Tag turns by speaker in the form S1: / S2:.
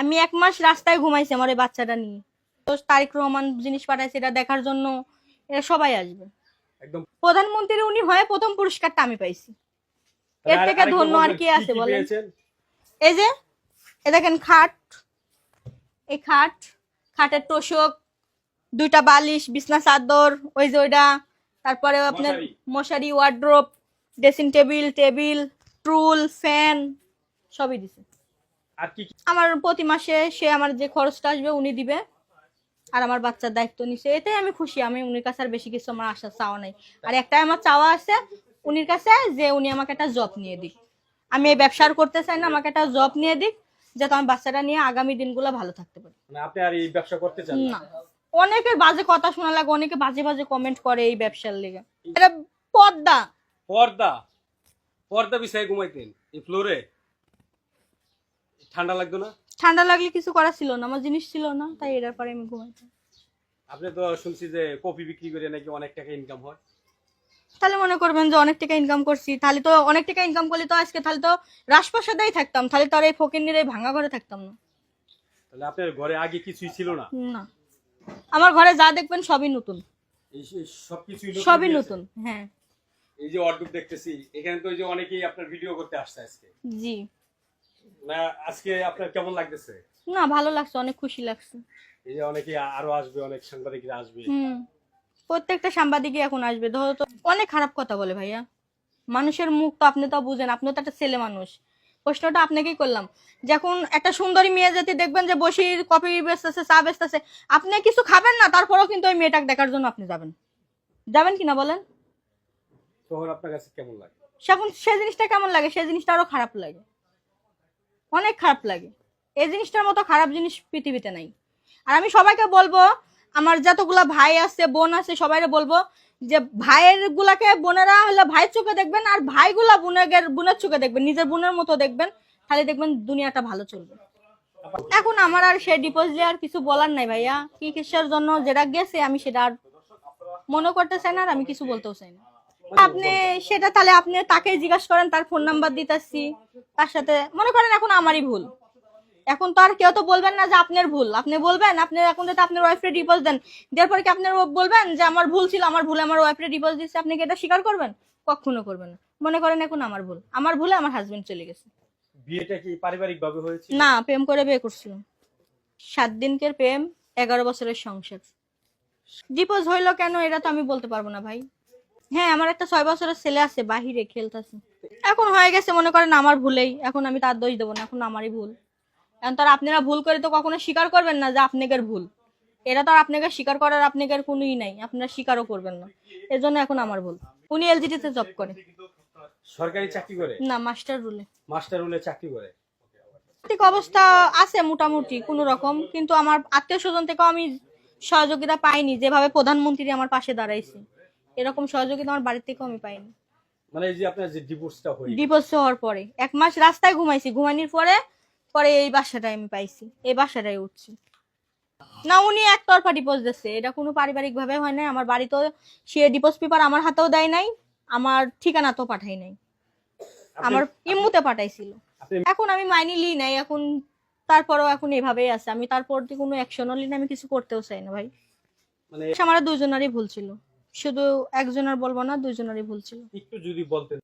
S1: আমি 1 মাস রাস্তায় ঘুমাইছি আমার এই বাচ্চাটা নিয়ে। তো তারেক রহমান জিনিস পাঠাইছে, এটা দেখার জন্য এরা সবাই আসবে।
S2: একদম
S1: প্রধানমন্ত্রী উনি হয়ে প্রথম পুরস্কারটা আমি পাইছি, এর থেকে ধন্য আর কি আছে বলেন? এই যে এ দেখেন খাট, এই খাটের তোষক, 2টা বালিশ, বিছনা চাদর, ওই যে ওইটা, তারপরে আপনার মশারি, ওয়ার্ড্রোব, ড্রেসিং টেবিল, টুল, ফ্যান সবই দিছে।
S2: আর কি
S1: আমার প্রতি মাসে সে আমার যে খরচটা আসবে উনি দিবে, আর আমার বাচ্চার দায়িত্ব নিছে, এটাই আমি খুশি। আমি উনির কাছে আর বেশি কিছু আমার আশা চাওয়া নাই। আর একটাই আমার চাওয়া আছে উনির কাছে, যে উনি আমাকে একটা জব নিয়ে দিক। আমি এই ব্যবসার করতে চাই না, আমাকে একটা জব নিয়ে দিক, যাতে আমার বাচ্চাটা নিয়ে আগামী দিনগুলো ভালো থাকতে পারে।
S2: মানে আপনি আর এই ব্যবসা করতে চান
S1: না, অনেকের বাজে কথা শোনা লাগে, অনেকে বাজে বাজে কমেন্ট করে এই ব্যবসার লেগে। এটা পর্দা
S2: পর্দা পর্দা বিছায় ঘুমাইতেন এই ফ্লোরে, ঠান্ডা লাগতো না?
S1: ঠান্ডা লাগলে কিছু করা ছিল না, আমার জিনিস ছিল না, তাই এটার পরে আমি ঘুমাইতাম।
S2: আপনি তো শুনছি যে কফি বিক্রি করে নাকি অনেক টাকা ইনকাম হয়।
S1: তাহলে মনে করবেন যে অনেক টাকা ইনকাম করছি, তাহলে তো অনেক টাকা ইনকাম করলে তো আজকে তাহলে তো রাজপ্রাসাদেই থাকতাম, তাহলে তো আর এই ফকিন্নির এই ভাঙা ঘরে থাকতাম না।
S2: তাহলে আপনার ঘরে আগে কিছুই ছিল না?
S1: না, আমার ঘরে যা দেখবেন সবই নতুন,
S2: এই সবকিছু
S1: সবই নতুন। হ্যাঁ,
S2: এই যে ওয়ার্ডরোব দেখতেছি এখানে, তো এই যে অনেকেই আপনার ভিডিও করতে আসছে আজকে,
S1: জি।
S2: না আজকে আপনার কেমন লাগতেছে?
S1: না, ভালো লাগছে, অনেক খুশি লাগছে।
S2: এই যে অনেকেই আরো আসবে, অনেক সাংবাদিকরা আসবে।
S1: প্রত্যেকটা সাংবাদিকই এখন আসবে। ধরো তো অনেক খারাপ কথা বলে ভাইয়া, মানুষের মুখ তো আপনি তো বুঝেন, আপনি তো একটা ছেলে মানুষ। প্রশ্নটা আপনাকেই করলাম, যখন একটা সুন্দরী মেয়ে যদি দেখবেন যে বসি কফি বেচতেছে, চা বেচতেছে, আপনি কিছু খাবেন না, তারপরেও কিন্তু ওই মেয়েটাকে দেখার জন্য আপনি যাবেন কিনা বলেন?
S2: তখন আপনার কাছে কেমন লাগে?
S1: এখন সে জিনিসটা কেমন লাগে, সে জিনিসটা আরো খারাপ লাগে, অনেক খারাপ লাগে। এই জিনিসটার মতো খারাপ জিনিস পৃথিবীতে নাই। আর আমি সবাইকে বলবো, আমার যতগুলা ভাই আছে, বোন আছে, সবাইকে বলবো যে ভাইয়ের গুলাকে বোনেরা হলো ভাইয়ের চোখে দেখবেন, আর ভাইগুলা বোনের চোখে দেখবেন, নিজের বোনের মতো দেখবেন, তাহলে দেখবেন দুনিয়াটা ভালো চলবে। এখন আমার আর সে ডিপোজিট আর কিছু বলার নাই ভাইয়া, কি কিসের জন্য যেটা গেছে আমি সেটা আর মনে করতে চাই না, আর আমি কিছু বলতেও চাই না। আপনি সেটা তাহলে আপনি তাকে জিজ্ঞাসা করেন, তার ফোন নাম্বার দিতেছি, তার সাথে মনে করেন এখন আমারই ভুল, এখন তো আর কেউ তো বলবেন না যে আপনার ভুল, আপনি বলবেন আপনি এখন যদি আপনার ওয়াইফে ডিভোর্স দেন, দেওয়ার পরে কি আপনি বলবেন যে আমার ভুল ছিল, আমার ভুলে আমার ওয়াইফে ডিভোর্স দিচ্ছে, আপনি কি এটা স্বীকার করবেন? কখনো করবেন না। মনে করেন এখন আমার ভুলে আমার হাজবেন্ড চলে গেছে।
S2: বিয়েটা কি পারিবারিক ভাবে হয়েছে?
S1: না, প্রেম করে বিয়ে করছিল। 7 দিনকের প্রেম, 11 বছরের সংসার। ডিভোর্স হইলো কেন এটা তো আমি বলতে পারবো না ভাই। হ্যাঁ, আমার একটা 6 বছরের ছেলে আছে, বাহিরে খেলতেছে। এখন হয়ে গেছে, মনে করেন আমার ভুলেই, এখন আমি তার দোষ দেবো না, এখন আমারই ভুল। এখন তো আর আপনারা ভুল করে তো কখনো স্বীকার করবেন না যে আপনাদের ভুল, এটা তো আর আপনাকে স্বীকার করার আপনাদের কোনোই নাই, আপনারা স্বীকারও করবেন না। এর জন্য এখন আমার ভুল। উনি এলজিডি তে জব করে।
S2: সরকারি চাকরি করে?
S1: না, মাস্টার রুলে।
S2: মাস্টার রুলে চাকরি করে।
S1: আর্থিক অবস্থা আছে মোটামুটি কোনো রকম, কিন্তু আমার আত্মীয় স্বজন থেকেও আমি সহযোগিতা পাইনি, যেভাবে প্রধানমন্ত্রী আমার পাশে দাঁড়াইছে এরকম সহযোগিতা আমার বাড়ির থেকেও আমি পাইনি।
S2: মানে এই যে আপনার যে ডিভোর্সটা হয়ে
S1: ডিভোর্স হওয়ার পরে 1 মাস রাস্তায় ঘুমাইছি, ঘুমানির পরে পরে এই বাসাটাই আমি পাইছি, এই বাসাটাই উঠছি। না, উনি একতরফা ডিভোর্স দিচ্ছে, এটা কোনো পারিবারিক ভাবে হয় নাই। আমার বাড়িতেও সে ডিভোর্স পেপার আমার হাতেও দেয় নাই, আমার ঠিকানাতেও পাঠাই নাই, আমার ইমুতে পাঠাইছিল। এখন আমি মাইনে লি নাই, এখন তারপরেও এখন এভাবেই আছে। আমি তারপর কোনো অ্যাকশনও লি না, আমি কিছু করতেও চাই না ভাই।
S2: মানে
S1: আমার দুজনেরই ভুল ছিল, শুধু একজনের বলবো না, দুজনেরই ভুল ছিল।
S2: একটু যদি বলতেন।